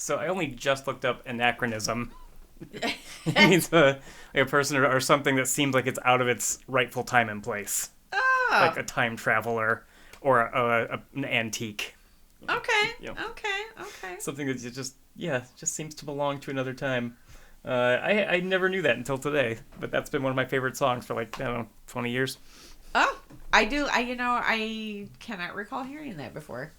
So I only just looked up anachronism. It means a person or something that seems like it's out of its rightful time and place. Oh. Like a time traveler or an antique. Okay. You know, Okay. something that just seems to belong to another time. I never knew that until today, but that's been one of my favorite songs for like, I don't know, 20 years. Oh, I do. I cannot recall hearing that before.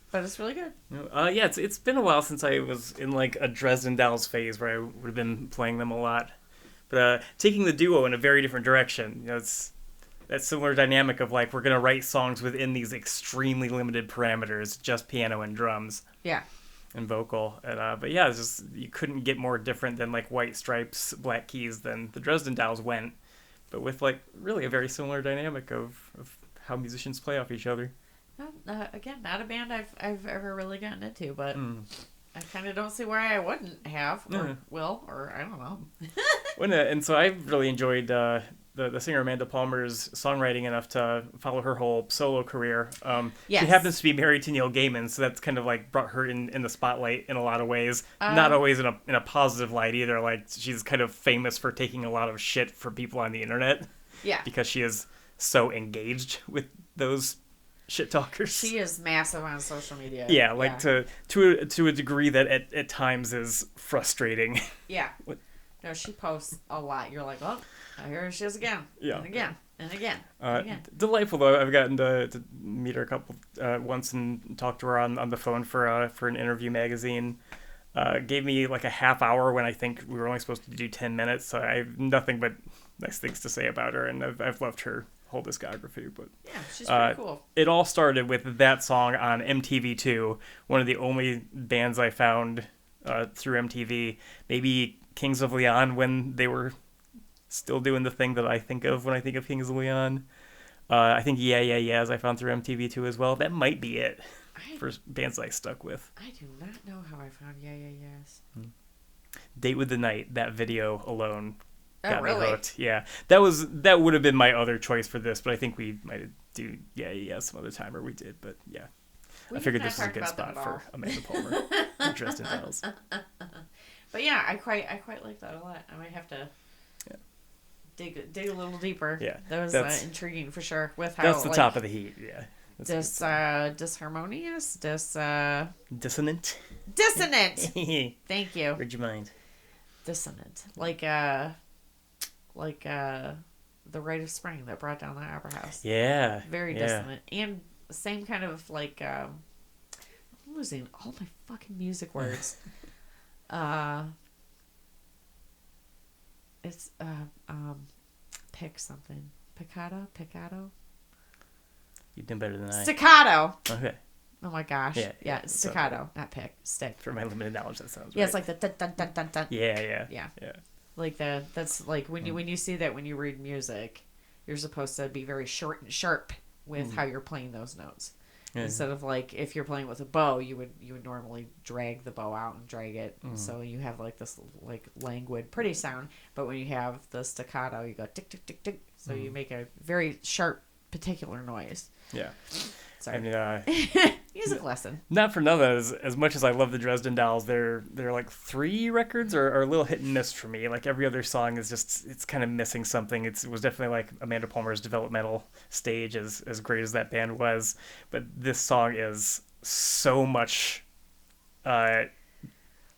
But it's really good. Yeah, it's been a while since I was in like a Dresden Dolls phase where I would have been playing them a lot. But taking the duo in a very different direction, it's that similar dynamic of like we're gonna write songs within these extremely limited parameters, just piano and drums. Yeah. And vocal, but yeah, it's just you couldn't get more different than like White Stripes, Black Keys than the Dresden Dolls went, but with like really a very similar dynamic of how musicians play off each other. Again, not a band I've ever really gotten into, but I kind of don't see why I wouldn't have or will, or I don't know. And so I really enjoyed the singer Amanda Palmer's songwriting enough to follow her whole solo career. Yes. She happens to be married to Neil Gaiman, so that's kind of like brought her in the spotlight in a lot of ways. Not always in a positive light either. Like she's kind of famous for taking a lot of shit from people on the internet. Yeah. Because she is so engaged with those shit talkers. She is massive on social media. Yeah, like to a degree that at times is frustrating. Yeah. No, she posts a lot. You're like, oh, here she is again. Yeah. And again. And again. And again. Delightful though. I've gotten to meet her a couple once and talk to her on the phone for an interview magazine. Gave me like a half hour when I think we were only supposed to do 10 minutes. So I have nothing but nice things to say about her, and I've loved her whole discography. But yeah, she's pretty cool. It all started with that song on MTV2, one of the only bands I found through MTV. Maybe Kings of Leon when they were still doing the thing that I think of when I think of Kings of Leon. I think Yeah Yeah Yeahs I found through MTV2 as well. That might be it for bands I stuck with. I do not know how I found Yeah Yeah Yeahs. Date with the Night, that video alone got me really? hooked. Yeah, that would have been my other choice for this, but I think we might do Yeah Yeah Yeah some other time, or we did. But yeah, I figured this was a good spot for Amanda Palmer, Dresden Dolls. But yeah, I quite like that a lot. I might have to dig a little deeper. Yeah, that was intriguing for sure. With how that's the top of the heat. Yeah, disharmonious, dissonant. Thank you. Read your mind. Dissonant, like the Rite of Spring that brought down the Opera House. Yeah, very dissonant, and same kind of like I'm losing all my fucking music words. It's pick something. Piccato. You did better than I. Staccato. Okay. Oh my gosh. Yeah, it's staccato, not pick. Stick. For my limited knowledge, that sounds right. Yeah, it's like the dun dun dun dun dun. Yeah. Like that's like when you see that when you read music, you're supposed to be very short and sharp with how you're playing those notes. Instead of like if you're playing with a bow, you would normally drag the bow out and drag it, so you have like this like languid, pretty sound. But when you have the staccato, you go tick tick tick tick, so you make a very sharp, particular noise. Yeah. Sorry. I mean, music lesson. Not for nothing. As much as I love the Dresden Dolls, they're like 3 records are a little hit and miss for me. Like every other song is just it's kind of missing something. It was definitely like Amanda Palmer's developmental stage, as great as that band was. But this song is so much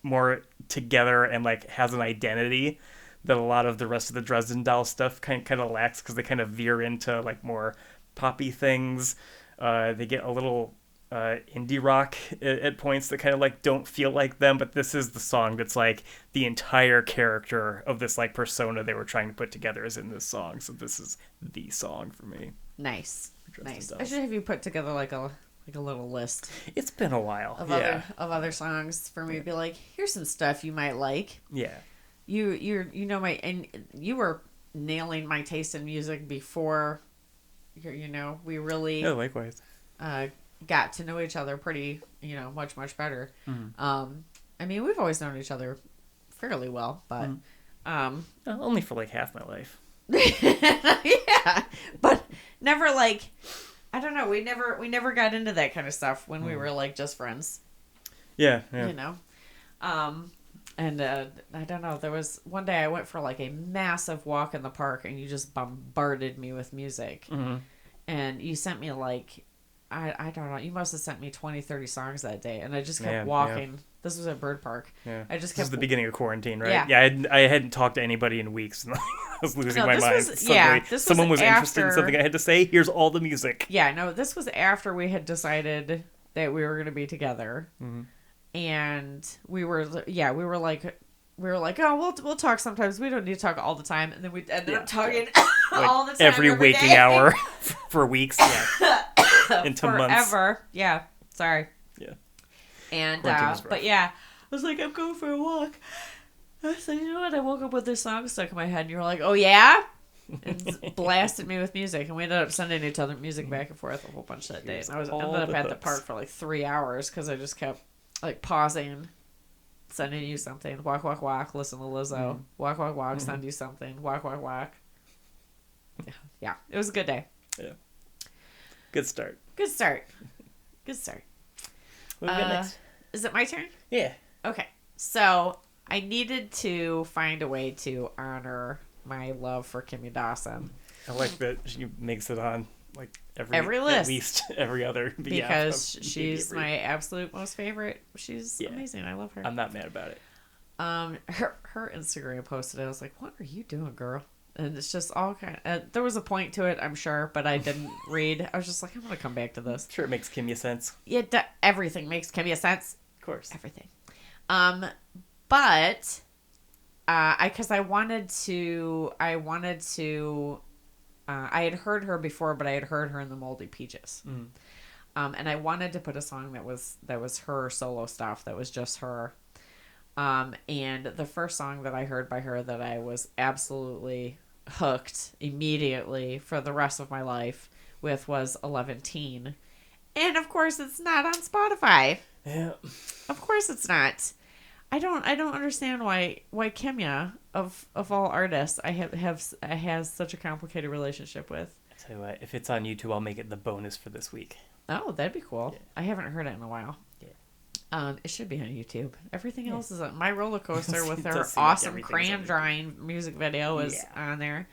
more together and like has an identity that a lot of the rest of the Dresden Dolls stuff kind of lacks, because they kind of veer into like more poppy things. They get a little indie rock at points that kind of like don't feel like them, but this is the song that's like the entire character of this like persona they were trying to put together is in this song. So this is the song for me. Nice. I should have you put together like a little list. It's been a while of other songs for me to be like, here's some stuff you might like. Yeah. You know and you were nailing my taste in music before. We really likewise got to know each other pretty much better. I mean, we've always known each other fairly well, but only for like half my life. Yeah, but never like I don't know, we never got into that kind of stuff when we were like just friends. Yeah. And I don't know. There was one day I went for like a massive walk in the park, and you just bombarded me with music. Mm-hmm. And you sent me like, I don't know. You must have sent me 20, 30 songs that day, and I just kept Yeah, walking. This was at Bird Park. Yeah. I just This kept. is the beginning of quarantine, right? Yeah. Yeah, I hadn't talked to anybody in weeks, and I was losing No, my this mind. was- Suddenly, yeah, this someone was was interested in after- something I had to say. Here's all the music. Yeah, no, this was after we had decided that we were going to be together, Mm-hmm. and we were like, oh, we'll talk sometimes. We don't need to talk all the time, and then we ended up talking Like all the time, every waking day. hour for weeks. Yeah. Into months. Forever. Yeah. Sorry. Yeah. And Quarantine was rough. but yeah, I was like, I'm going for a walk. I said, you know what? I woke up with this song stuck in my head, and you were like, oh yeah, and blasted me with music, and we ended up sending each other music back and forth a whole bunch that day. And I ended up at the park for like 3 hours because I just kept like pausing, sending you something, walk, walk, walk, listen to Lizzo, walk, walk, walk, send you something, walk, walk, walk. Yeah, it was a good day. Yeah. Good start. Good start. Good start. What do we got next? Is it my turn? Yeah. Okay. So I needed to find a way to honor my love for Kimmy Dawson. I like that she makes it on like Every list. At least every other. Because she's my absolute most favorite. She's amazing. I love her. I'm not mad about it. Her Instagram posted it. I was like, what are you doing, girl? And it's just all kind of, there was a point to it, I'm sure, but I didn't read. I was just like, I'm going to come back to this. Sure, it makes Kimmy sense. Yeah, everything makes Kimmy sense. Of course. Everything. But because I had heard her before, but I had heard her in the Moldy Peaches. Mm. And I wanted to put a song that was her solo stuff, that was just her. And the first song that I heard by her that I was absolutely hooked immediately for the rest of my life with was 11 And of course it's not on Spotify. Yeah. Of course it's not. I don't understand why Kimya of all artists I has such a complicated relationship with. I tell you what, if it's on YouTube, I'll make it the bonus for this week. Oh, that'd be cool. Yeah. I haven't heard it in a while. Yeah. It should be on YouTube. Everything else is on My Roller Coaster with It her does seem like awesome everything's crayon on YouTube. drawing music video is on there.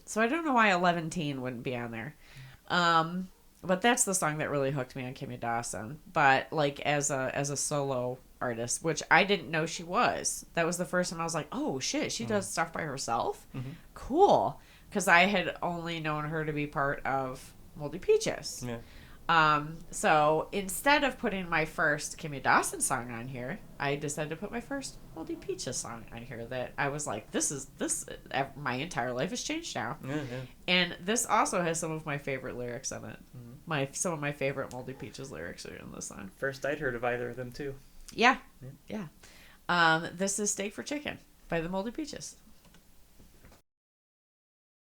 So I don't know why 11 wouldn't be on there. But that's the song that really hooked me on Kimmy Dawson. But like as a solo artist, which I didn't know she was. That was the first time I was like, oh shit, she does stuff by herself? Mm-hmm. Cool. Because I had only known her to be part of Moldy Peaches. Yeah. So instead of putting my first Kimmy Dawson song on here, I decided to put my first Moldy Peaches song on here that I was like, my entire life has changed now. Yeah. And this also has some of my favorite lyrics in it. Mm-hmm. Some of my favorite Moldy Peaches lyrics are in this song. First I'd heard of either of them too. Yeah. This is Steak for Chicken by the Moldy Peaches.